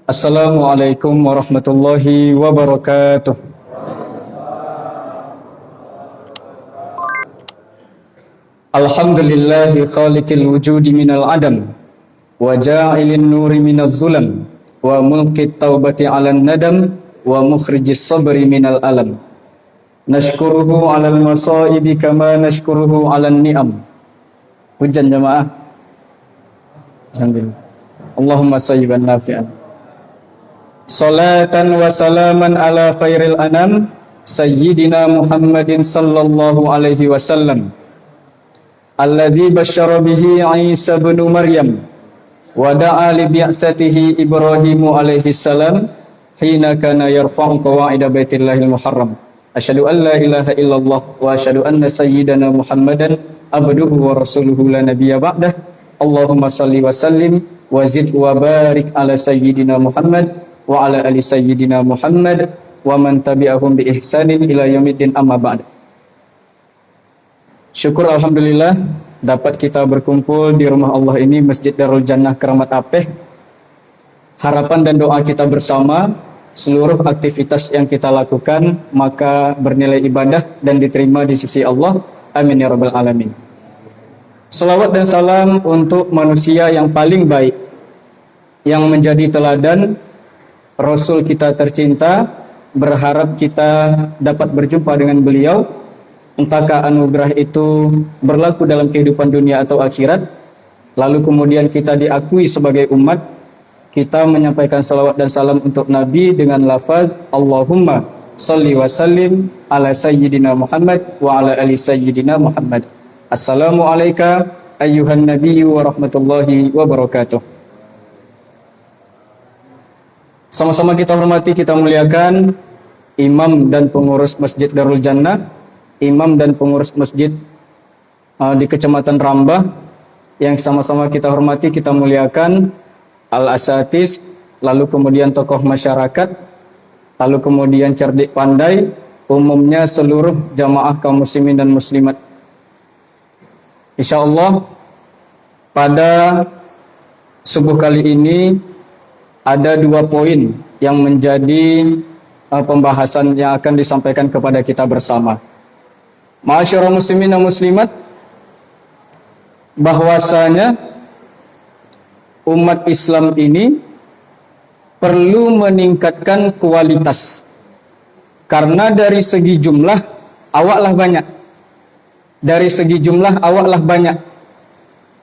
Assalamualaikum warahmatullahi wabarakatuh. Alhamdulillahi khaliqil wujudi minal adam wa ja'ilin nuri minaz zulam wa mulkit taubati 'alan nadam wa mukhrijis sabri minal alam. Nashkuruhu 'alal masaibi kama nashkuruhu 'alan ni'am. Hujan jamaah. Alhamdulillah. Allahumma sayyiban nafi'an. Salatan wa salaman ala khairil anam sayyidina Muhammadin sallallahu alaihi wasallam alladzi basyara bihi Isa bin Maryam wa da'a li bi'satihi Ibrahim alaihi salam hina kana yarfa'u qawa'ida baitillahil muharram. Asyhadu an la ilaha illallah wa asyhadu anna sayyidana Muhammadan abduhu wa rasuluhu la nabiyya ba'dah. Allahumma salli wa sallim wa zid wa barik ala sayyidina Muhammad wa ala ali sayyidina Muhammad wa man tabi'ahum bi ihsanin ila yaumiddin amma ba'd. Syukur alhamdulillah dapat kita berkumpul di rumah Allah ini, Masjid Darul Jannah Keramat Apeh. Harapan dan doa kita bersama, seluruh aktivitas yang kita lakukan maka bernilai ibadah dan diterima di sisi Allah. Amin ya rabbal alamin. Salawat dan salam untuk manusia yang paling baik, yang menjadi teladan, Rasul kita tercinta. Berharap kita dapat berjumpa dengan beliau, entahkah anugerah itu berlaku dalam kehidupan dunia atau akhirat. Lalu kemudian kita diakui sebagai umat, kita menyampaikan salawat dan salam untuk Nabi dengan lafaz Allahumma salli wa sallim ala sayyidina Muhammad wa ala ali sayyidina Muhammad. Assalamualaikum ayyuhan nabiyyu wa rahmatullahi wabarakatuh. Sama-sama kita hormati, kita muliakan imam dan pengurus Masjid Darul Jannah, imam dan pengurus masjid di Kecamatan Rambah, yang sama-sama kita hormati, kita muliakan al-asatiz, lalu kemudian tokoh masyarakat, lalu kemudian cerdik pandai, umumnya seluruh jamaah kaum muslimin dan muslimat. Insyaallah pada subuh kali ini ada 2 poin yang menjadi pembahasan yang akan disampaikan kepada kita bersama. Ma'asyiral muslimin dan muslimat, bahwasanya umat Islam ini perlu meningkatkan kualitas. Karena dari segi jumlah awaklah banyak. Dari segi jumlah awaklah banyak.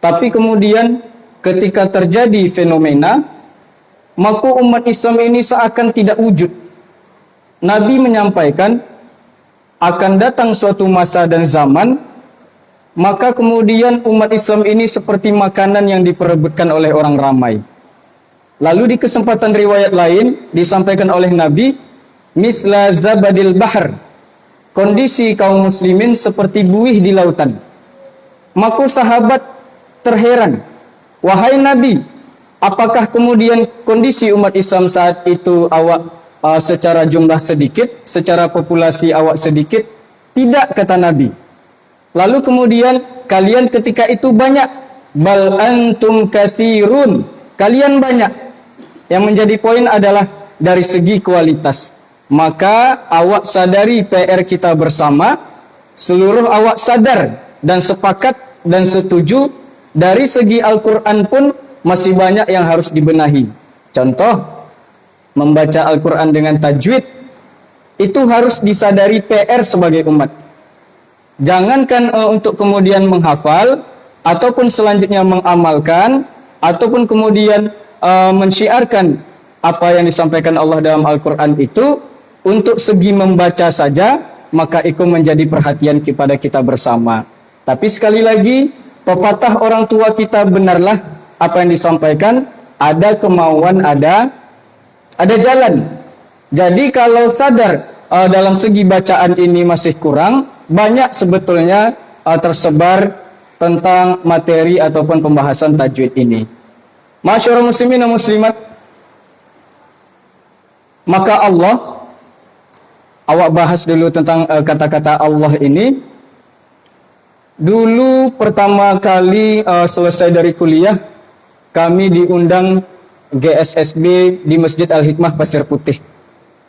Tapi kemudian ketika terjadi fenomena, maka umat Islam ini seakan tidak wujud. Nabi menyampaikan akan datang suatu masa dan zaman, maka kemudian umat Islam ini seperti makanan yang diperebutkan oleh orang ramai. Lalu di kesempatan riwayat lain disampaikan oleh Nabi, misla zabadil bahr, kondisi kaum muslimin seperti buih di lautan. Maka sahabat terheran, wahai Nabi, apakah kemudian kondisi umat Islam saat itu awak secara jumlah sedikit, secara populasi awak sedikit? Tidak, kata Nabi. Lalu kemudian kalian ketika itu banyak. Bal antum kasirun, kalian banyak. Yang menjadi poin adalah dari segi kualitas. Maka awak sadari PR kita bersama, seluruh awak sadar dan sepakat dan setuju, dari segi Al-Quran pun masih banyak yang harus dibenahi. Contoh, membaca Al-Quran dengan tajwid, itu harus disadari PR sebagai umat. Jangankan untuk kemudian menghafal, ataupun selanjutnya mengamalkan, ataupun kemudian mensyiarkan apa yang disampaikan Allah dalam Al-Quran itu, untuk segi membaca saja, maka itu menjadi perhatian kepada kita bersama. Tapi sekali lagi, pepatah orang tua kita benarlah apa yang disampaikan, ada kemauan, ada jalan. Jadi kalau sadar dalam segi bacaan ini masih kurang, banyak sebetulnya tersebar tentang materi ataupun pembahasan tajwid ini. Masyaallah muslimin dan muslimat, maka Allah, awak bahas dulu tentang kata-kata Allah ini. Dulu pertama kali selesai dari kuliah, kami diundang GSSB di Masjid Al-Hikmah Pasir Putih.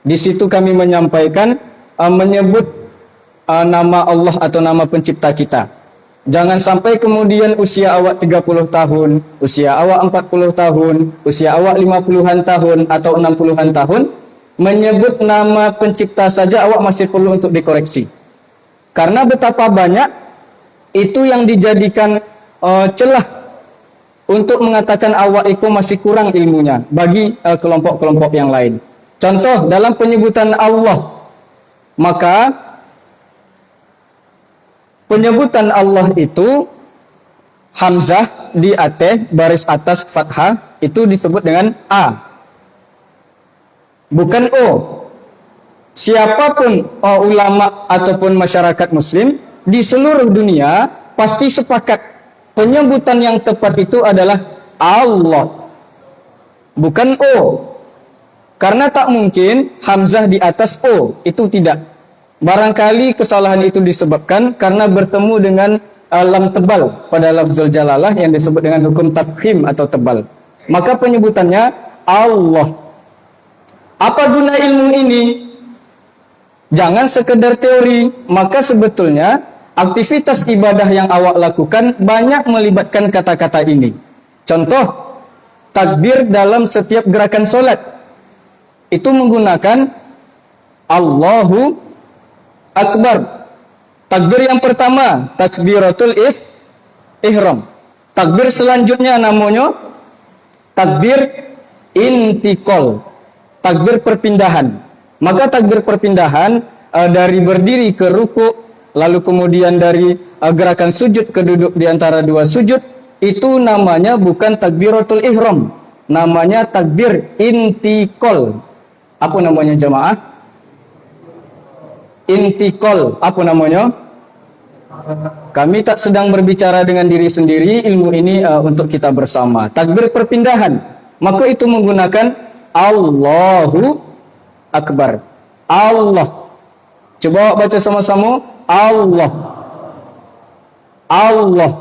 Di situ kami menyampaikan menyebut nama Allah atau nama pencipta kita. Jangan sampai kemudian usia awak 30 tahun, usia awak 40 tahun, usia awak 50-an tahun atau 60-an tahun menyebut nama pencipta saja awak masih perlu untuk dikoreksi. Karena betapa banyak itu yang dijadikan celah untuk mengatakan awak itu masih kurang ilmunya bagi kelompok-kelompok yang lain. Contoh dalam penyebutan Allah, maka penyebutan Allah itu hamzah di atas baris atas fathah itu disebut dengan A, bukan O. Siapapun ulama ataupun masyarakat muslim di seluruh dunia pasti sepakat penyebutan yang tepat itu adalah Allah, bukan O. Karena tak mungkin hamzah di atas O, itu tidak. Barangkali kesalahan itu disebabkan karena bertemu dengan lam tebal pada lafzul jalalah yang disebut dengan hukum tafkhim atau tebal. Maka penyebutannya Allah. Apa guna ilmu ini? Jangan sekedar teori, maka sebetulnya aktivitas ibadah yang awak lakukan banyak melibatkan kata-kata ini. Contoh, takbir dalam setiap gerakan solat itu menggunakan Allahu Akbar. Takbir yang pertama, takbiratul ihram. Takbir selanjutnya namanya takbir intikal, takbir perpindahan. Maka takbir perpindahan dari berdiri ke ruku, lalu kemudian dari gerakan sujud ke duduk di antara dua sujud, itu namanya bukan takbiratul ihram, namanya takbir intikal. Apa namanya jamaah? Intikal. Apa namanya? Kami tak sedang berbicara dengan diri sendiri, ilmu ini untuk kita bersama. Takbir perpindahan, maka itu menggunakan Allahu Akbar. Allah. Coba baca sama-sama. Allah. Allah.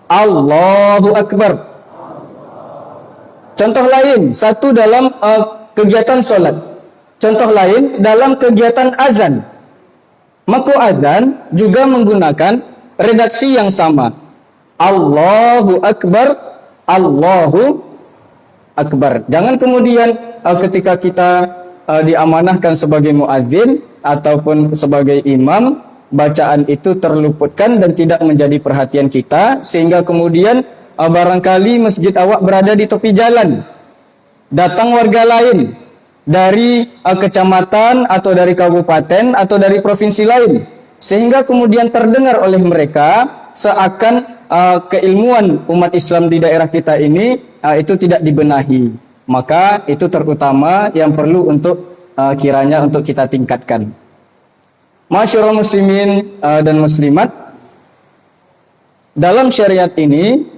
Allahu Akbar. Contoh lain, satu dalam kegiatan solat. Contoh lain dalam kegiatan azan. Maka azan juga menggunakan redaksi yang sama. Allahu Akbar. Allahu Akbar. Jangan kemudian ketika kita diamanahkan sebagai muadzin ataupun sebagai imam, bacaan itu terluputkan dan tidak menjadi perhatian kita, sehingga kemudian barangkali masjid awak berada di tepi jalan. Datang warga lain dari kecamatan atau dari kabupaten atau dari provinsi lain, sehingga kemudian terdengar oleh mereka seakan keilmuan umat Islam di daerah kita ini itu tidak dibenahi. Maka itu terutama yang perlu untuk kiranya untuk kita tingkatkan. Masyarul muslimin dan muslimat, dalam syariat ini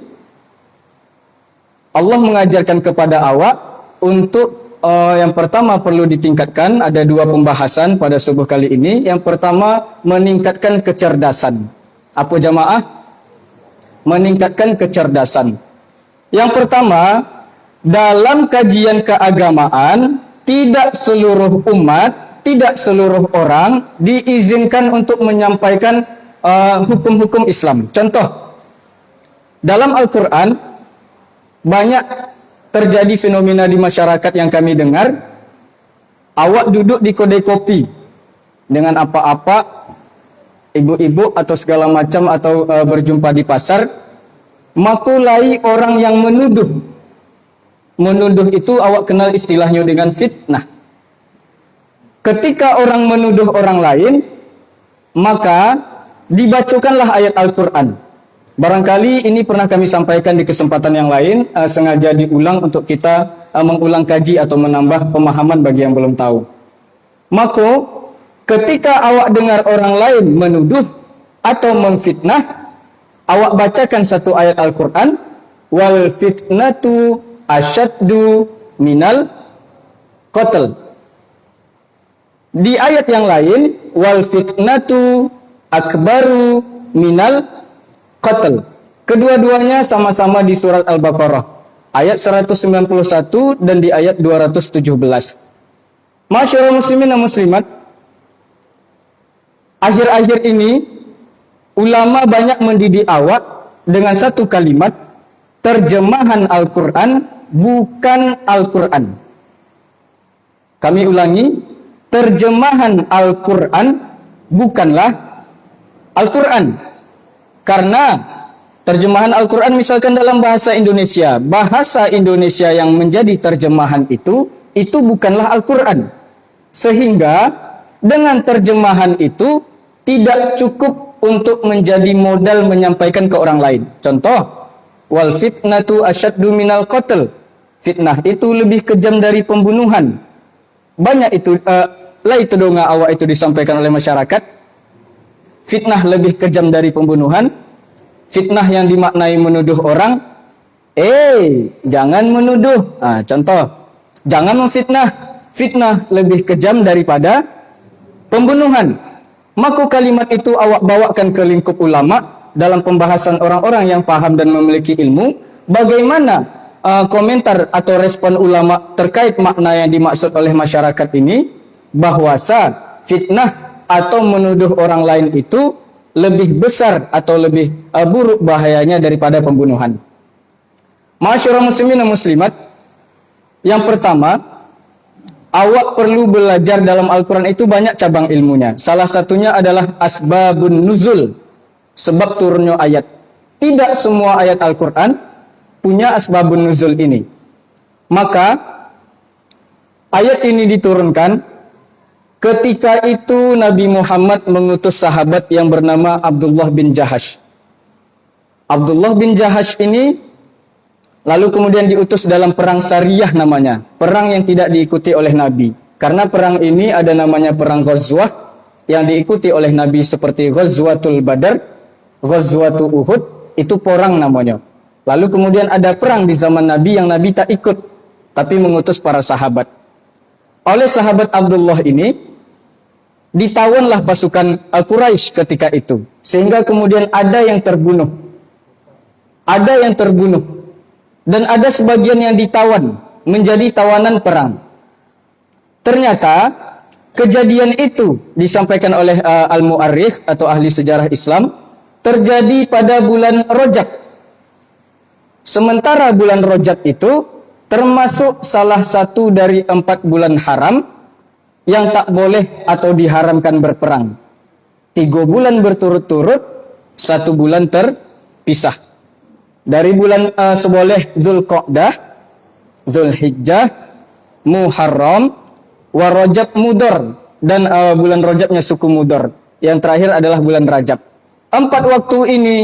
Allah mengajarkan kepada awak untuk yang pertama perlu ditingkatkan. Ada dua pembahasan pada subuh kali ini. Yang pertama, meningkatkan kecerdasan. Apa jamaah? Meningkatkan kecerdasan. Yang pertama, dalam kajian keagamaan, tidak seluruh umat, tidak seluruh orang diizinkan untuk menyampaikan hukum-hukum Islam. Contoh, dalam Al-Quran banyak terjadi fenomena di masyarakat yang kami dengar. Awak duduk di kedai kopi dengan apa-apa, ibu-ibu atau segala macam, atau berjumpa di pasar, makulai orang yang menuduh. Menuduh itu awak kenal istilahnya dengan fitnah. Ketika orang menuduh orang lain, maka dibacakanlah ayat Al-Quran. Barangkali ini pernah kami sampaikan di kesempatan yang lain, sengaja diulang untuk kita mengulang kaji atau menambah pemahaman bagi yang belum tahu. Maka ketika awak dengar orang lain menuduh atau memfitnah, awak bacakan satu ayat Al-Quran, wal fitnatu asyaddu minal qatl. Di ayat yang lain, wal fitnatu akbaru minal qatl. Kedua-duanya sama-sama di surat Al-Baqarah. ayat 191 dan di ayat 217. Masyaallah muslimin dan muslimat, akhir-akhir ini ulama banyak mendidik awak dengan satu kalimat, terjemahan Al-Quran bukan Al-Quran. Kami ulangi, terjemahan Al-Quran bukanlah Al-Quran. Karena terjemahan Al-Quran misalkan dalam bahasa Indonesia yang menjadi terjemahan itu bukanlah Al-Quran. Sehingga dengan terjemahan itu tidak cukup untuk menjadi modal menyampaikan ke orang lain. Contoh, wal fitnatu asyaddu minal qatl. Fitnah itu lebih kejam dari pembunuhan. Banyak itu lah itu donga awak itu disampaikan oleh masyarakat. Fitnah lebih kejam dari pembunuhan. Fitnah yang dimaknai menuduh orang, jangan menuduh. Contoh, jangan memfitnah. Fitnah lebih kejam daripada pembunuhan. Maka kalimat itu awak bawakan ke lingkup ulama dalam pembahasan orang-orang yang paham dan memiliki ilmu. Bagaimana komentar atau respon ulama terkait makna yang dimaksud oleh masyarakat ini, bahwasa fitnah atau menuduh orang lain itu lebih besar atau lebih buruk bahayanya daripada pembunuhan. Masyaallah muslimin dan muslimat, yang pertama, awak perlu belajar dalam Al-Quran itu banyak cabang ilmunya. Salah satunya adalah asbabun nuzul, sebab turunnya ayat. Tidak semua ayat Al-Quran punya asbabun nuzul ini. Maka ayat ini diturunkan ketika itu Nabi Muhammad mengutus sahabat yang bernama Abdullah bin Jahash. Abdullah bin Jahash ini lalu kemudian diutus dalam perang Sariyah namanya, perang yang tidak diikuti oleh Nabi. Karena perang ini ada namanya perang Ghazwah yang diikuti oleh Nabi seperti Ghazwatul Badar, Ghazwatul Uhud, itu perang namanya. Lalu kemudian ada perang di zaman Nabi yang Nabi tak ikut, tapi mengutus para sahabat. Oleh sahabat Abdullah ini, ditawanlah pasukan Quraisy ketika itu. Sehingga kemudian ada yang terbunuh. Ada yang terbunuh. Dan ada sebagian yang ditawan menjadi tawanan perang. Ternyata kejadian itu disampaikan oleh al-mu'arrikh atau ahli sejarah Islam terjadi pada bulan Rajab. Sementara bulan Rajab itu termasuk salah satu dari 4 bulan haram yang tak boleh atau diharamkan berperang. 3 bulan berturut-turut, 1 bulan terpisah. Dari bulan seboleh Zulqa'dah, Zulhijjah, Muharram, wa Rajab Mudhar, dan bulan Rajabnya suku Mudhar. Yang terakhir adalah bulan Rajab. 4 waktu ini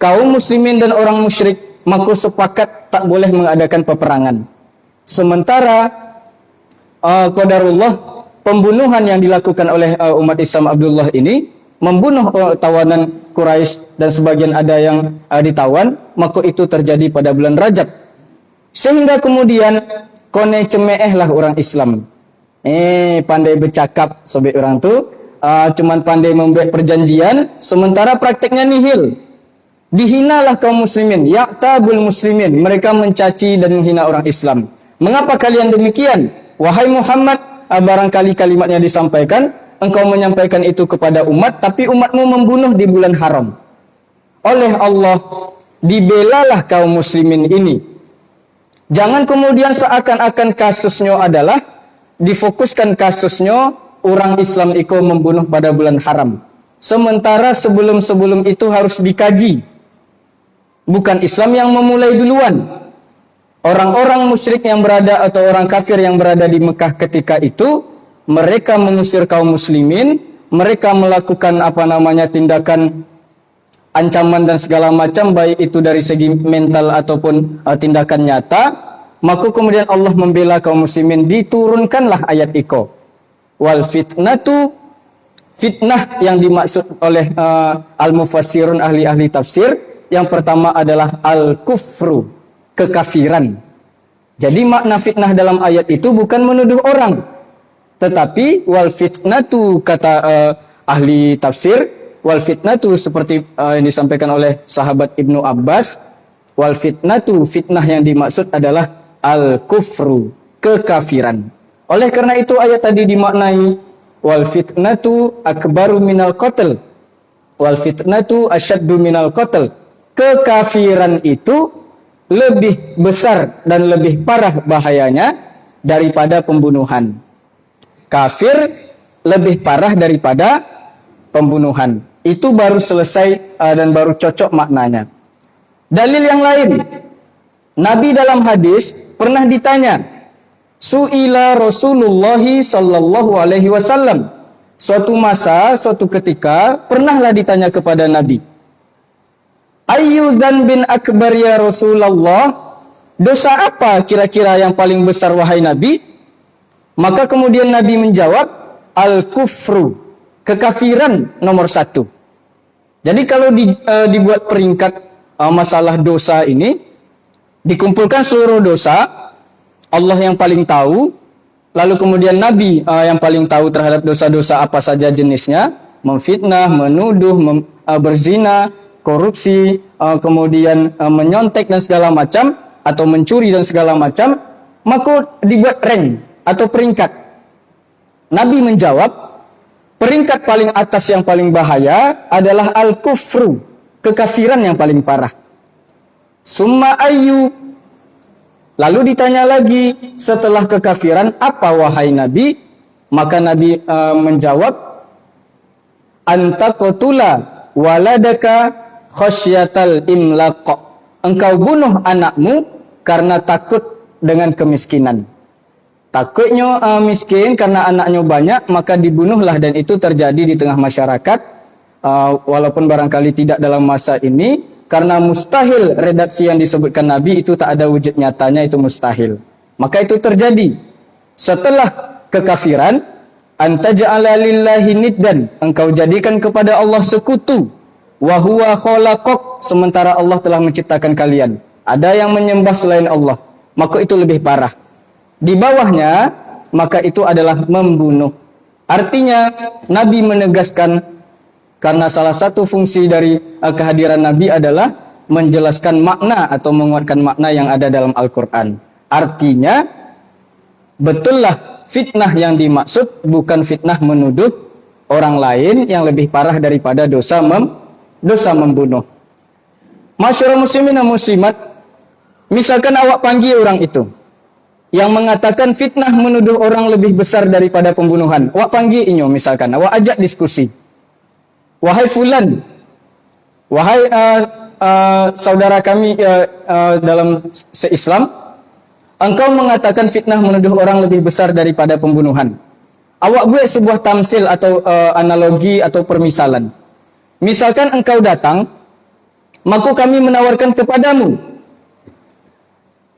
kaum muslimin dan orang musyrik maka sepakat tak boleh mengadakan peperangan. Sementara qadarullah, pembunuhan yang dilakukan oleh umat Islam Abdullah ini membunuh tawanan Quraisy dan sebagian ada yang ditawan, maka itu terjadi pada bulan Rajab. Sehingga kemudian kone cemeehlah orang Islam. Pandai bercakap sobek orang tu, cuman pandai membuat perjanjian, sementara prakteknya nihil. Dihinalah kaum muslimin, ya'tabul muslimin, mereka mencaci dan menghina orang Islam. Mengapa kalian demikian? Wahai Muhammad, barangkali kalimatnya disampaikan, engkau menyampaikan itu kepada umat, tapi umatmu membunuh di bulan haram. Oleh Allah, dibelalah kaum muslimin ini. Jangan kemudian seakan-akan kasusnya adalah difokuskan kasusnya orang Islam itu membunuh pada bulan haram. Sementara sebelum-sebelum itu harus dikaji. Bukan Islam yang memulai duluan. Orang-orang musyrik yang berada atau orang kafir yang berada di Mekah ketika itu, mereka mengusir kaum muslimin, mereka melakukan tindakan ancaman dan segala macam, baik itu dari segi mental ataupun tindakan nyata. Maka kemudian Allah membela kaum muslimin, diturunkanlah ayat iko. Wal fitnatu, fitnah yang dimaksud oleh al-mufassirun, ahli-ahli tafsir, yang pertama adalah al-kufru, kekafiran. Jadi makna fitnah dalam ayat itu bukan menuduh orang, tetapi wal fitnatu, kata ahli tafsir, wal fitnatu seperti yang disampaikan oleh sahabat Ibnu Abbas, Wal fitnatu, fitnah yang dimaksud adalah al-kufru, kekafiran. Oleh karena itu ayat tadi dimaknai wal fitnatu akbaru minal qatl. Wal fitnatu asyaddu minal qatl. Kekafiran itu lebih besar dan lebih parah bahayanya daripada pembunuhan. Kafir lebih parah daripada pembunuhan. Itu baru selesai dan baru cocok maknanya. Dalil yang lain, Nabi dalam hadis pernah ditanya, Su'ila Rasulullah sallallahu alaihi wasallam. Suatu masa, suatu ketika pernahlah ditanya kepada Nabi, Ayyu dzanbin akbar ya Rasulullah? Dosa apa kira-kira yang paling besar wahai Nabi? Maka kemudian Nabi menjawab, al-kufru, kekafiran nomor 1. Jadi kalau dibuat peringkat masalah dosa ini, dikumpulkan seluruh dosa, Allah yang paling tahu, lalu kemudian Nabi yang paling tahu terhadap dosa-dosa apa saja jenisnya, memfitnah, menuduh, berzina, korupsi, kemudian menyontek dan segala macam, atau mencuri dan segala macam, maka dibuat rank atau peringkat. Nabi menjawab, peringkat paling atas yang paling bahaya adalah al-kufru, kekafiran yang paling parah. Summa ayyu, lalu ditanya lagi, setelah kekafiran apa wahai Nabi? Maka Nabi menjawab, anta qatula waladaka khasyatal imlaq. Engkau bunuh anakmu karena takut dengan kemiskinan. Takutnya miskin karena anaknya banyak, maka dibunuhlah, dan itu terjadi di tengah masyarakat. Walaupun barangkali tidak dalam masa ini, karena mustahil redaksi yang disebutkan Nabi itu tak ada wujud nyatanya, itu mustahil. Maka itu terjadi setelah kekafiran, anta ja'ala lillahi niddan, engkau jadikan kepada Allah sekutu, wa huwa khalaqak, sementara Allah telah menciptakan kalian. Ada yang menyembah selain Allah, maka itu lebih parah. Di bawahnya, maka itu adalah membunuh. Artinya Nabi menegaskan, karena salah satu fungsi dari kehadiran Nabi adalah menjelaskan makna atau menguatkan makna yang ada dalam Al-Quran. Artinya, betullah fitnah yang dimaksud bukan fitnah menuduh orang lain yang lebih parah daripada dosa membunuh. Masyarakat muslimin dan muslimat, misalkan awak panggil orang itu yang mengatakan fitnah menuduh orang lebih besar daripada pembunuhan. Awak panggil inyo misalkan, awak ajak diskusi. Wahai fulan, wahai saudara kami dalam se-Islam, engkau mengatakan fitnah menuduh orang lebih besar daripada pembunuhan. Awak buat sebuah tamsil atau analogi atau permisalan. Misalkan engkau datang, maka kami menawarkan kepadamu,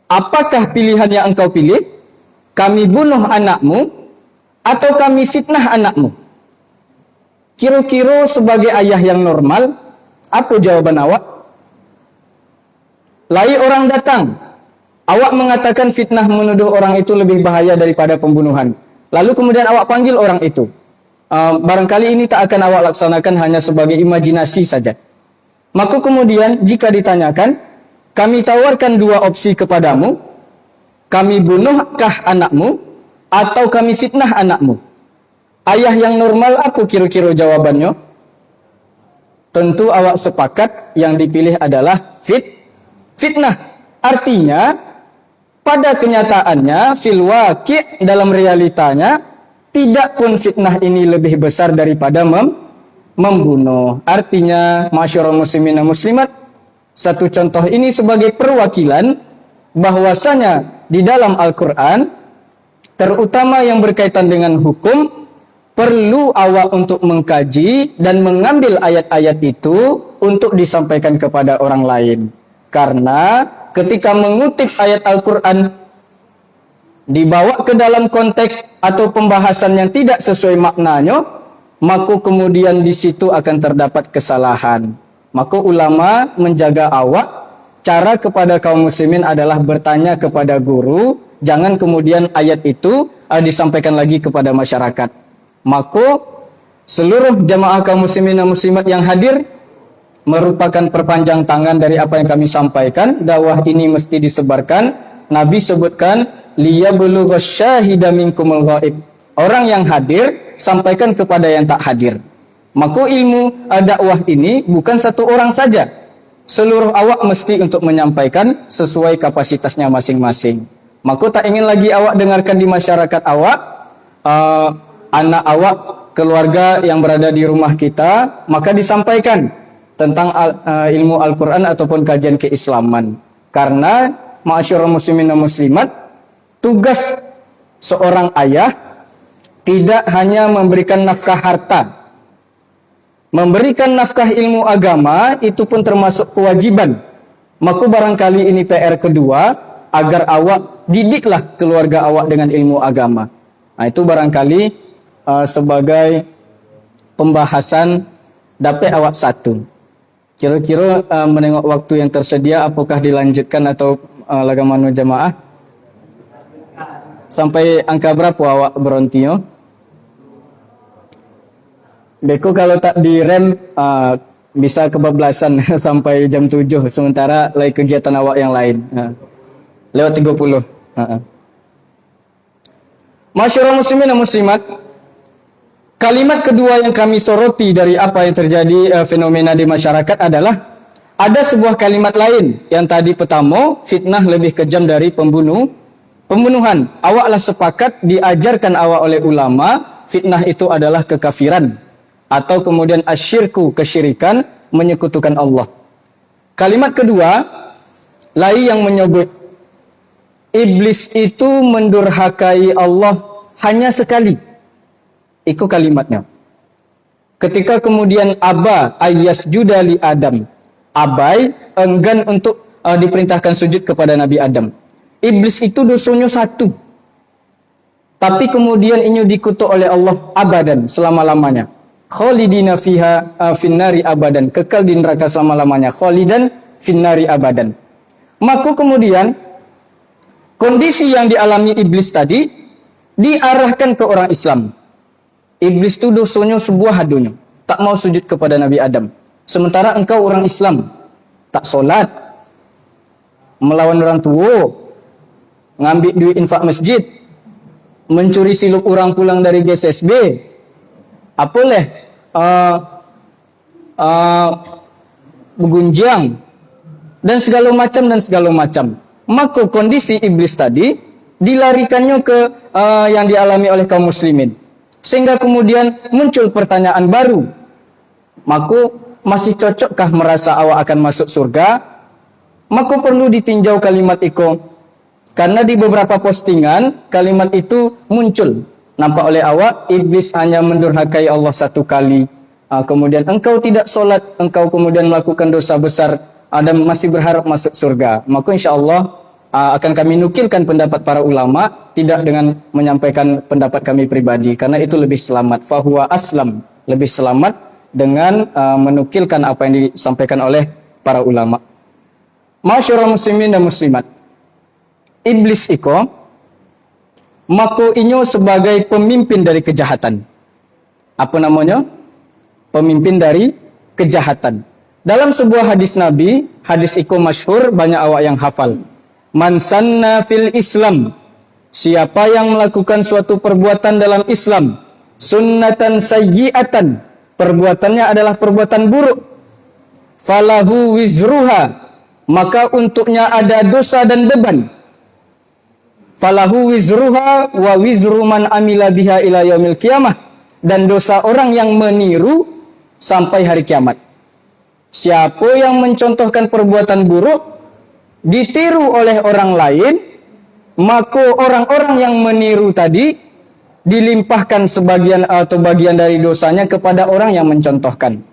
apakah pilihan yang engkau pilih? Kami bunuh anakmu atau kami fitnah anakmu? Kira-kira sebagai ayah yang normal, apa jawaban awak? Lai orang datang, awak mengatakan fitnah menuduh orang itu lebih bahaya daripada pembunuhan. Lalu kemudian awak panggil orang itu. Barangkali ini tak akan awak laksanakan hanya sebagai imajinasi saja. Maka kemudian jika ditanyakan, kami tawarkan dua opsi kepadamu, kami bunuhkah anakmu atau kami fitnah anakmu? Ayah yang normal apa kira-kira jawabannya? Tentu awak sepakat yang dipilih adalah fitnah. Artinya pada kenyataannya fil waqi', dalam realitanya tidak pun fitnah ini lebih besar daripada membunuh. Artinya masyarakat muslimin dan muslimat, satu contoh ini sebagai perwakilan bahwasanya di dalam Al-Quran, terutama yang berkaitan dengan hukum, perlu awak untuk mengkaji dan mengambil ayat-ayat itu untuk disampaikan kepada orang lain. Karena ketika mengutip ayat Al-Quran dibawa ke dalam konteks atau pembahasan yang tidak sesuai maknanya, maka kemudian di situ akan terdapat kesalahan. Maka ulama menjaga awak, cara kepada kaum muslimin adalah bertanya kepada guru, jangan kemudian ayat itu disampaikan lagi kepada masyarakat. Maka seluruh jamaah kaum muslimin dan muslimat yang hadir, merupakan perpanjang tangan dari apa yang kami sampaikan. Dakwah ini mesti disebarkan. Nabi sebutkan liyablughasy syahida minkumul ghaib. Orang yang hadir sampaikan kepada yang tak hadir. Maka ilmu dakwah ini bukan satu orang saja. Seluruh awak mesti untuk menyampaikan sesuai kapasitasnya masing-masing. Maka tak ingin lagi awak dengarkan di masyarakat awak, anak awak, keluarga yang berada di rumah kita, maka disampaikan tentang ilmu Al-Quran ataupun kajian keislaman. Karena ma'asyiral muslimin dan muslimat, tugas seorang ayah tidak hanya memberikan nafkah harta. Memberikan nafkah ilmu agama itu pun termasuk kewajiban. Maka barangkali ini PR kedua, agar awak didiklah keluarga awak dengan ilmu agama. Nah, itu barangkali sebagai pembahasan dapat awak satu. Kira-kira menengok waktu yang tersedia, apakah dilanjutkan atau lagamanu jamaah? Sampai angka berapa awak berontio? Beko kalau tak direm bisa kebablasan sampai jam 7, sementara lagi kegiatan awak yang lain. Lewat 30. Masyarakat muslimin dan muslimat, kalimat kedua yang kami soroti dari apa yang terjadi fenomena di masyarakat adalah ada sebuah kalimat lain yang tadi pertama, fitnah lebih kejam dari pembunuhan. Awaklah sepakat diajarkan awak oleh ulama, fitnah itu adalah kekafiran atau kemudian asyirku, kesyirikan, menyekutukan Allah. Kalimat kedua lain yang menyebut iblis itu mendurhakai Allah hanya sekali. Itu kalimatnya. Ketika kemudian aba ayyasjuda li Adam, abai, enggan untuk diperintahkan sujud kepada Nabi Adam. Iblis itu dosanya satu, tapi kemudian ini dikutuk oleh Allah abadan, selama-lamanya. Khalidina fiha finnari abadan, kekal di neraka selama-lamanya. Khalidan finnari abadan. Maka kemudian kondisi yang dialami iblis tadi diarahkan ke orang Islam. Iblis itu dosanya sebuah hadunya, tak mau sujud kepada Nabi Adam. Sementara engkau orang Islam, tak solat, melawan orang tua, ngambil duit infak masjid, mencuri silup orang pulang dari GSSB, apalah begunjang dan segala macam. Maka kondisi iblis tadi dilarikannya ke yang dialami oleh kaum muslimin, sehingga kemudian muncul pertanyaan baru. Maka masih cocokkah merasa awak akan masuk surga? Maka perlu ditinjau kalimat itu, karena di beberapa postingan kalimat itu muncul. Nampak oleh awak, iblis hanya mendurhakai Allah satu kali. Kemudian engkau tidak solat, engkau kemudian melakukan dosa besar, dan masih berharap masuk surga. Maka insyaAllah akan kami nukilkan pendapat para ulama, tidak dengan menyampaikan pendapat kami pribadi, karena itu lebih selamat. Fahuwa aslam, lebih selamat dengan menukilkan apa yang disampaikan oleh para ulama. Masyarakat muslimin dan muslimat, iblis itu maka inyo sebagai pemimpin dari kejahatan. Apa namanya? Pemimpin dari kejahatan. Dalam sebuah hadis Nabi, hadis itu masyhur, banyak awak yang hafal. Man sanna fil Islam, siapa yang melakukan suatu perbuatan dalam Islam, sunnatan sayyi'atan, perbuatannya adalah perbuatan buruk, falahu wizruha, maka untuknya ada dosa dan beban. Falahu wizruha wa wizru man amila biha ila yaumil qiyamah, dan dosa orang yang meniru sampai hari kiamat. Siapa yang mencontohkan perbuatan buruk ditiru oleh orang lain, maka orang-orang yang meniru tadi dilimpahkan sebagian atau bagian dari dosanya kepada orang yang mencontohkan.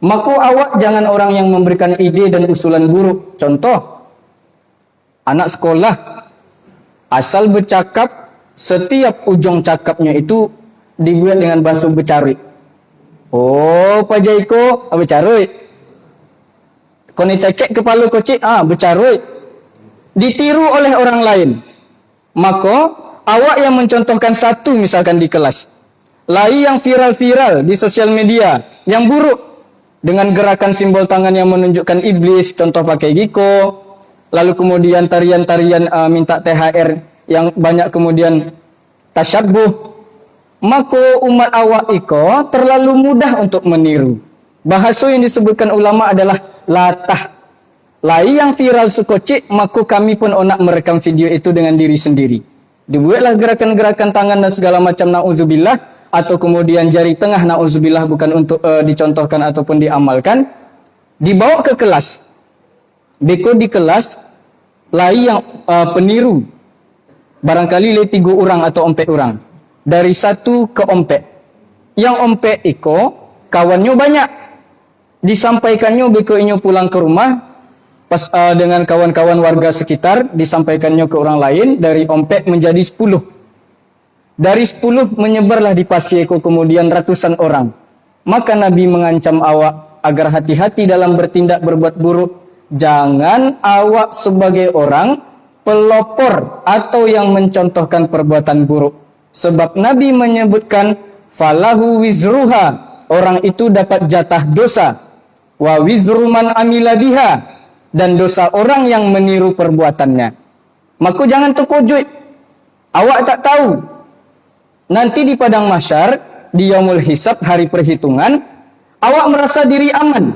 Maka awak jangan orang yang memberikan ide dan usulan buruk. Contoh, anak sekolah asal bercakap, setiap ujung cakapnya itu dibuat dengan bahasa Becaruy. Oh, Pak Jaiko, Becaruy. Koni tekek kepala kocik, Becaruy. Ditiru oleh orang lain. Maka, awak yang mencontohkan satu misalkan di kelas, lain yang viral-viral di sosial media, yang buruk, dengan gerakan simbol tangan yang menunjukkan iblis, contoh pakai giko, lalu kemudian tarian-tarian minta THR yang banyak kemudian tasyabbuh, maka umat awak iko terlalu mudah untuk meniru. Bahasa yang disebutkan ulama adalah latah. Lai yang viral sukocik, maka kami pun onak merekam video itu dengan diri sendiri. Dibuatlah gerakan-gerakan tangan dan segala macam, na'udzubillah, atau kemudian jari tengah, na'udzubillah, bukan untuk dicontohkan ataupun diamalkan. Dibawa ke kelas. Beko di kelas, lai yang peniru. Barangkali le 3 orang atau 4 orang. Dari 1 ke 4. Yang 4 iko, kawannya banyak. Disampaikannya beko inyo pulang ke rumah, pas dengan kawan-kawan warga sekitar, disampaikannya ke orang lain, dari 4 menjadi 10. Dari 10 menyebarlah di pasieko kemudian ratusan orang. Maka Nabi mengancam awak agar hati-hati dalam bertindak berbuat buruk. Jangan awak sebagai orang pelopor atau yang mencontohkan perbuatan buruk. Sebab Nabi menyebutkan falahu wizruha, orang itu dapat jatah dosa, wa wizru man amila biha, dan dosa orang yang meniru perbuatannya. Maka jangan terkejut. Awak tak tahu nanti di padang mahsyar, di yaumul hisab, hari perhitungan, awak merasa diri aman.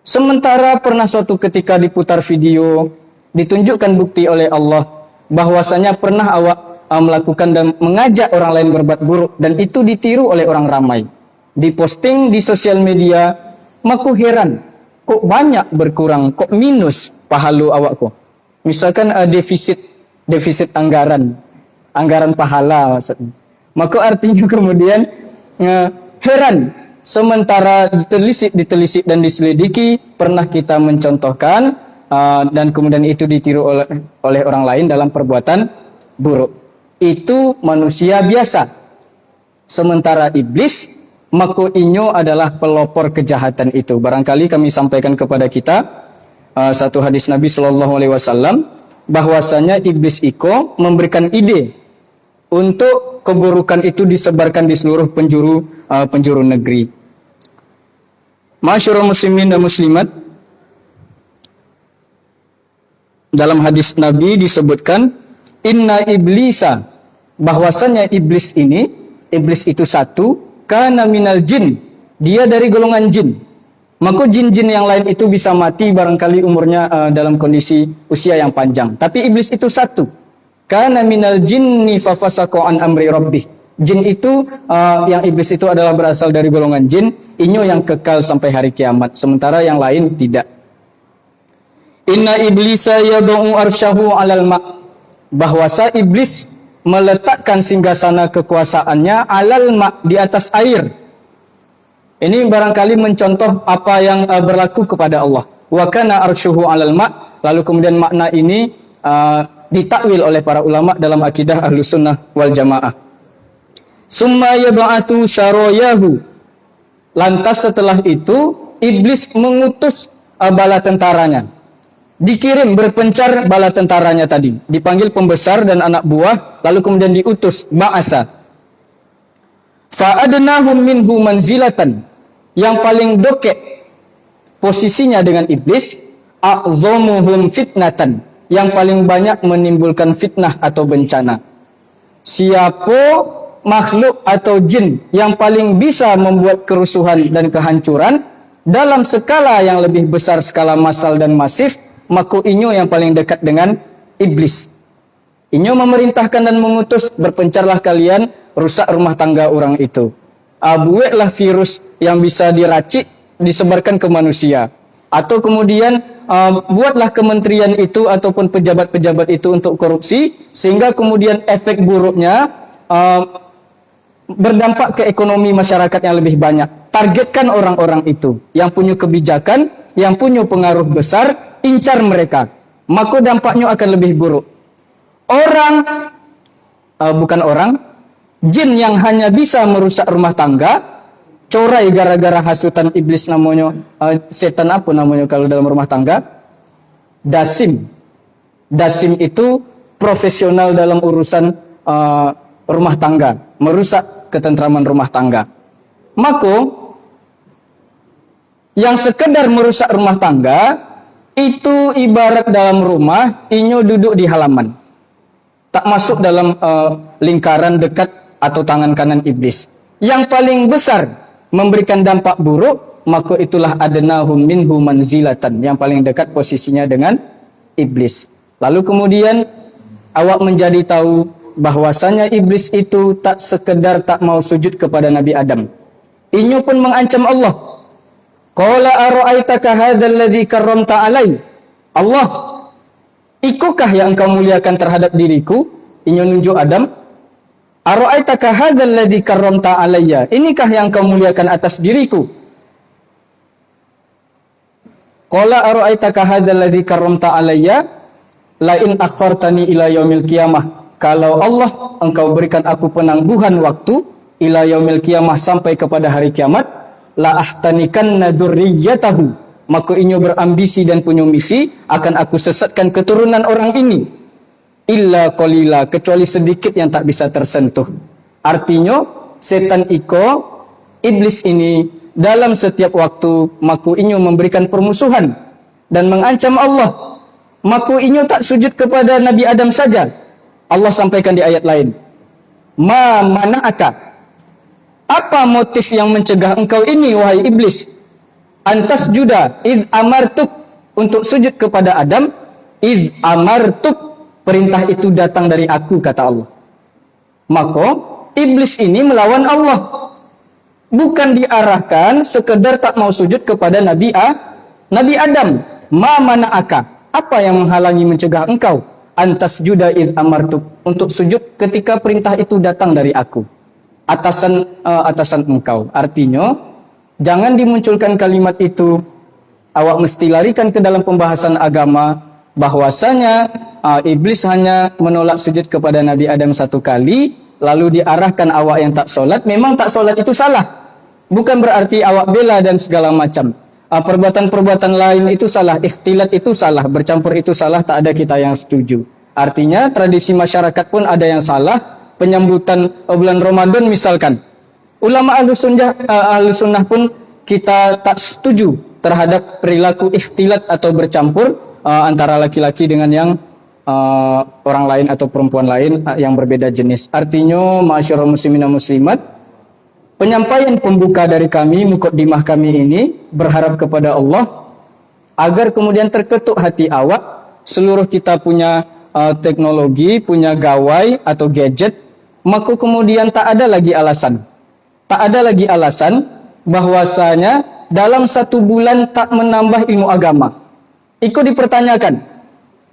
Sementara pernah suatu ketika diputar video, ditunjukkan bukti oleh Allah bahwasanya pernah awak melakukan dan mengajak orang lain berbuat buruk, dan itu ditiru oleh orang ramai. Diposting di sosial media, maka heran, kok banyak berkurang, kok minus pahala awakku. Misalkan defisit anggaran pahala maksudnya. Maka artinya kemudian heran, sementara ditelisik dan diselidiki, pernah kita mencontohkan dan kemudian itu ditiru oleh orang lain dalam perbuatan buruk. Itu manusia biasa. Sementara iblis, maka inyo adalah pelopor kejahatan itu. Barangkali kami sampaikan kepada kita satu hadis Nabi SAW, bahwasanya iblis iko memberikan ide untuk keburukan itu disebarkan di seluruh penjuru negeri. Masyarul muslimin dan muslimat, dalam hadis Nabi disebutkan inna iblisa, bahwasanya iblis itu satu, kana minal jin, dia dari golongan jin. Maka jin-jin yang lain itu bisa mati barangkali umurnya dalam kondisi usia yang panjang. Tapi iblis itu satu. Kana minal jinni fafasaqa an amri rabbih. Jin itu yang iblis itu adalah berasal dari golongan jin, inyo yang kekal sampai hari kiamat, sementara yang lain tidak. Inna iblisa yad'u arsyahu 'alal ma'. Bahwasa iblis meletakkan singgasana kekuasaannya 'alal ma', di atas air. Ini barangkali mencontoh apa yang berlaku kepada Allah. Wa kana arsyuhu 'alal ma'. Lalu kemudian makna ini ditakwil oleh para ulama dalam akidah Ahlussunnah wal Jamaah. Summa yab'atsu sarayahu. Lantas setelah itu iblis mengutus bala tentaranya. Dikirim berpencar bala tentaranya tadi. Dipanggil pembesar dan anak buah, lalu kemudian diutus ba'asa. Fa'adnahum minhu manzilatan. Yang paling dokek posisinya dengan iblis, a'zamuhum fitnatan, yang paling banyak menimbulkan fitnah atau bencana. Siapa makhluk atau jin yang paling bisa membuat kerusuhan dan kehancuran dalam skala yang lebih besar, skala massal dan masif, maka inyo yang paling dekat dengan iblis. Inyo memerintahkan dan mengutus, berpencarlah kalian, rusak rumah tangga orang itu. Buatlah virus yang bisa diracik, disebarkan ke manusia. Atau kemudian buatlah kementerian itu ataupun pejabat-pejabat itu untuk korupsi, sehingga kemudian efek buruknya berdampak ke ekonomi masyarakat yang lebih banyak. Targetkan orang-orang itu yang punya kebijakan, yang punya pengaruh besar, incar mereka. Maka dampaknya akan lebih buruk. Jin yang hanya bisa merusak rumah tangga, corai gara-gara hasutan iblis namanya, setan apa namanya kalau dalam rumah tangga? Dasim. Dasim itu profesional dalam urusan rumah tangga, merusak ketentraman rumah tangga. Maka Yang sekedar merusak rumah tangga, itu ibarat dalam rumah, inyo duduk di halaman. Tak masuk dalam lingkaran dekat atau tangan kanan iblis. Yang paling besar memberikan dampak buruk, maka itulah adnahum minhu manzilatan, yang paling dekat posisinya dengan iblis. Lalu kemudian awak menjadi tahu bahwasanya iblis itu tak sekedar tak mau sujud kepada Nabi Adam. Inyo pun mengancam Allah. Qala ara'aitaka hadzal ladzi karramta alai? Allah, ikukah yang engkau muliakan terhadap diriku? Inyo nunjuk Adam. Ara'aitaka hadzal ladzi karramta alayya? Inikah yang engkau muliakan atas diriku? Qala ara'aitaka hadzal ladzi karramta alayya? La in akhartani ila yaumil qiyamah. Kalau Allah engkau berikan aku penangguhan waktu ila yaumil qiyamah, sampai kepada hari kiamat, la ahtanikanna dzurriyyatahu, maka inyo berambisi dan punya misi akan aku sesatkan keturunan orang ini, illa qalila, kecuali sedikit yang tak bisa tersentuh. Artinya setan iblis ini dalam setiap waktu maka inyo memberikan permusuhan dan mengancam Allah. Maka inyo tak sujud kepada Nabi Adam saja. Allah sampaikan di ayat lain, ma mana'aka, apa motif yang mencegah engkau ini wahai iblis? Antas juda id amartuk, untuk sujud kepada Adam. Id amartuk, perintah itu datang dari aku, kata Allah. Maka iblis ini melawan Allah. Bukan diarahkan sekedar tak mau sujud kepada Nabi Adam. Ma mana'aka, apa yang menghalangi mencegah engkau? Antas juda id amartuk, untuk sujud ketika perintah itu datang dari aku, atasan engkau. Artinya jangan dimunculkan kalimat itu, awak mesti larikan ke dalam pembahasan agama bahwasanya iblis hanya menolak sujud kepada Nabi Adam satu kali, lalu diarahkan awak yang tak solat. Memang tak solat itu salah, bukan berarti awak bela dan segala macam. Perbuatan-perbuatan lain itu salah, ikhtilat itu salah, bercampur itu salah, tak ada kita yang setuju. Artinya tradisi masyarakat pun ada yang salah. Penyambutan bulan Ramadan misalkan, ulama Ahlussunnah pun kita tak setuju terhadap perilaku ikhtilat atau bercampur antara laki-laki dengan yang orang lain atau perempuan lain yang berbeda jenis. Artinya, ma'asyiral muslimin dan muslimat, penyampaian pembuka dari kami, muqaddimah kami ini, berharap kepada Allah agar kemudian terketuk hati awak. Seluruh kita punya teknologi, punya gawai atau gadget, maka kemudian tak ada lagi alasan bahwasanya dalam 1 bulan tak menambah ilmu agama. Ikut dipertanyakan,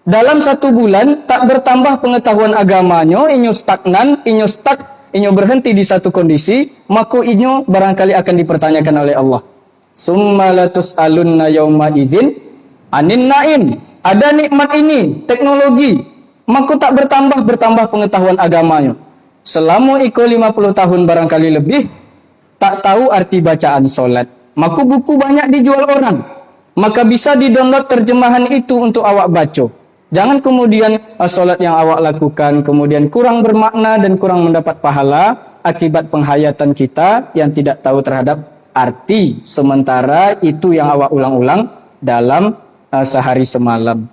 dalam 1 bulan tak bertambah pengetahuan agamanya, inyo stagnan, inyo stuck, inyo berhenti di satu kondisi, maka inyo barangkali akan dipertanyakan oleh Allah. Summa latus'alunna yauma izin anin naim. Ada nikmat ini, teknologi, maka tak bertambah pengetahuan agamanya. Selama 50 tahun barangkali lebih, tak tahu arti bacaan solat. Maka buku banyak dijual orang, maka bisa di-download terjemahan itu untuk awak baca. Jangan kemudian solat yang awak lakukan kemudian kurang bermakna dan kurang mendapat pahala akibat penghayatan kita yang tidak tahu terhadap arti, sementara itu yang awak ulang-ulang dalam sehari semalam.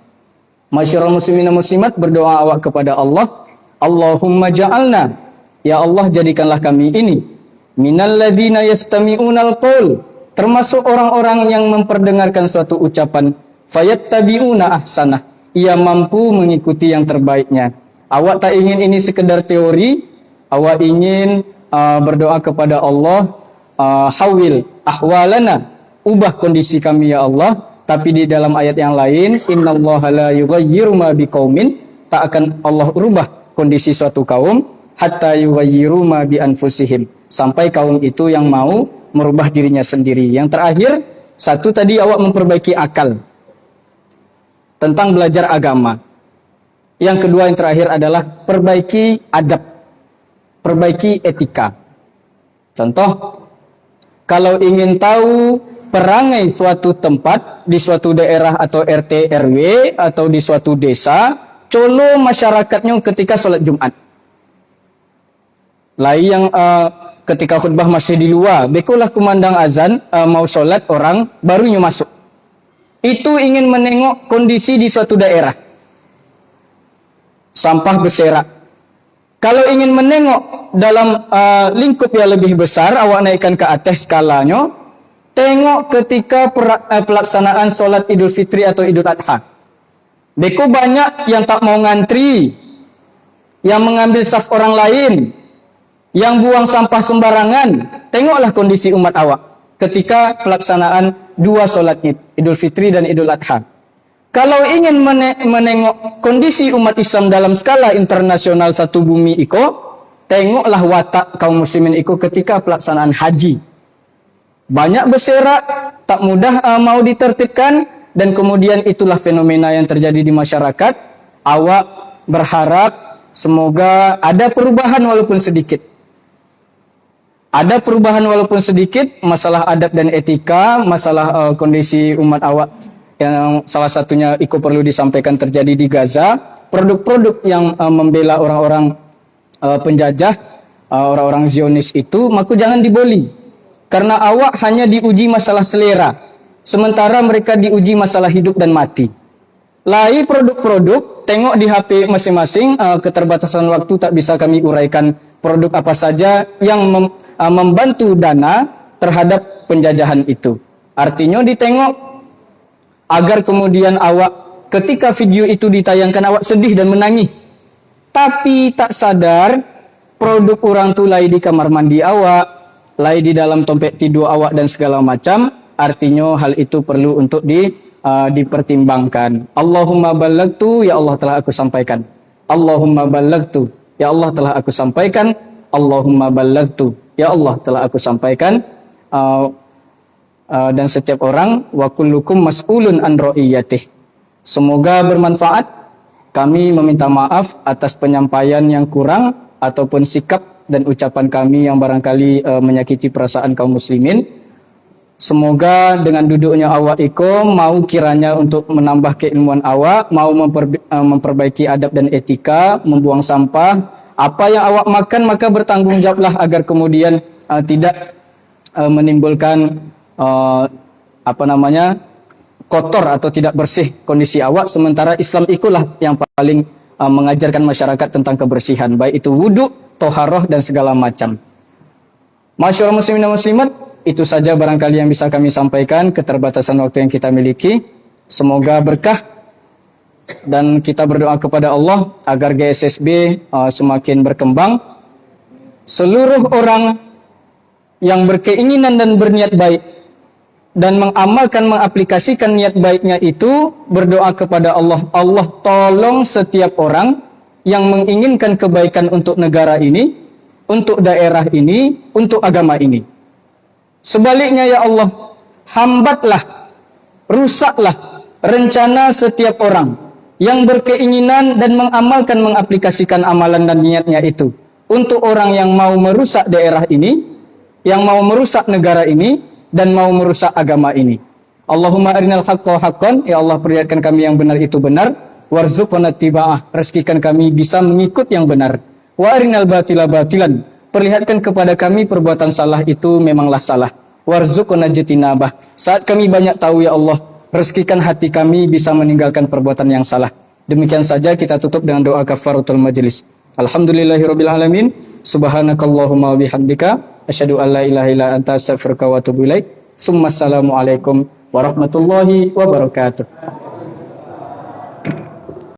Masyarul muslimin dan muslimat, berdoa awak kepada Allah, Allahumma ja'alna, ya Allah jadikanlah kami ini, minal ladzina yastami'unal qaul, termasuk orang-orang yang memperdengarkan suatu ucapan, fayattabi'una ahsanah, ia mampu mengikuti yang terbaiknya. Awak tak ingin ini sekedar teori, awak ingin berdoa kepada Allah, hawil ahwalana, ubah kondisi kami ya Allah. Tapi di dalam ayat yang lain, innallaha la yughayyiru ma biqaumin, tak akan Allah rubah kondisi suatu kaum hatta yughayyiru ma bi anfusihim, sampai kaum itu yang mau merubah dirinya sendiri. Yang terakhir, satu tadi awak memperbaiki akal tentang belajar agama. Yang kedua, yang terakhir adalah perbaiki adab, perbaiki etika. Contoh, kalau ingin tahu perangai suatu tempat di suatu daerah atau RT RW atau di suatu desa, colo masyarakatnya ketika sholat Jumat. Lai yang ketika khutbah masih di luar, bekulah kumandang azan, mau sholat orang barunya masuk. Itu ingin menengok kondisi di suatu daerah. Sampah berserak. Kalau ingin menengok dalam lingkup yang lebih besar, awak naikkan ke atas skalanya, tengok ketika pelaksanaan solat Idul Fitri atau Idul Adha. Beku banyak yang tak mau ngantri, yang mengambil saf orang lain, yang buang sampah sembarangan. Tengoklah kondisi umat awak ketika pelaksanaan dua solat Idul Fitri dan Idul Adha. Kalau ingin menengok kondisi umat Islam dalam skala internasional satu bumi iko, tengoklah watak kaum muslimin iko ketika pelaksanaan haji. Banyak berserak, tak mudah mau ditertibkan, dan kemudian itulah fenomena yang terjadi di masyarakat. Awak berharap semoga ada perubahan walaupun sedikit. Ada perubahan walaupun sedikit, masalah adab dan etika, masalah kondisi umat awak yang salah satunya iko perlu disampaikan terjadi di Gaza. Produk-produk yang membela orang-orang penjajah, orang-orang Zionis itu, maka jangan diboli. Karena awak hanya diuji masalah selera, sementara mereka diuji masalah hidup dan mati. Lai produk-produk, tengok di HP masing-masing, keterbatasan waktu tak bisa kami uraikan produk apa saja yang membantu dana terhadap penjajahan itu. Artinya ditengok agar kemudian awak ketika video itu ditayangkan awak sedih dan menangis. Tapi tak sadar produk orang tu lai di kamar mandi awak, lai di dalam dompet tidur awak dan segala macam. Artinya hal itu perlu untuk dipertimbangkan. Allahumma ballagtu, ya Allah telah aku sampaikan. Allahumma ballagtu, ya Allah telah aku sampaikan. Allahumma ballagtu, ya Allah telah aku sampaikan. Dan setiap orang, wa kullukum mas'ulun an ra'iyatih. Semoga bermanfaat. Kami meminta maaf atas penyampaian yang kurang ataupun sikap dan ucapan kami yang barangkali menyakiti perasaan kaum muslimin. Semoga dengan duduknya awak iko mau kiranya untuk menambah keilmuan awak, mau memperbaiki adab dan etika, membuang sampah. Apa yang awak makan maka bertanggung jawablah agar kemudian tidak menimbulkan kotor atau tidak bersih kondisi awak, sementara Islam ikulah yang paling mengajarkan masyarakat tentang kebersihan, baik itu wudu, toharoh dan segala macam. Masyaallah muslimin dan muslimat, itu saja barangkali yang bisa kami sampaikan, keterbatasan waktu yang kita miliki. Semoga berkah dan kita berdoa kepada Allah agar GSSB semakin berkembang. Seluruh orang yang berkeinginan dan berniat baik dan mengamalkan, mengaplikasikan niat baiknya itu, berdoa kepada Allah. Allah tolong setiap orang yang menginginkan kebaikan untuk negara ini, untuk daerah ini, untuk agama ini. Sebaliknya ya Allah, hambatlah, rusaklah rencana setiap orang yang berkeinginan dan mengamalkan, mengaplikasikan amalan dan niatnya itu untuk orang yang mau merusak daerah ini, yang mau merusak negara ini, dan mau merusak agama ini. Allahumma arinal haqqa haqqan, ya Allah perlihatkan kami yang benar itu benar, warzuqna tiba'ah, rezekikan kami bisa mengikut yang benar. Wa arinal batila batilan, perlihatkan kepada kami perbuatan salah itu memanglah salah. Warzuqna jitinabah, saat kami banyak tahu ya Allah, rezekikan hati kami bisa meninggalkan perbuatan yang salah. Demikian saja kita tutup dengan doa kafaratul majlis. Alhamdulillahirabbil alamin, subhanakallahumma wa bihamdika asyhadu an la ilaha illa anta astaghfiruka wa atubu ilaik. Assalamualaikum warahmatullahi wabarakatuh.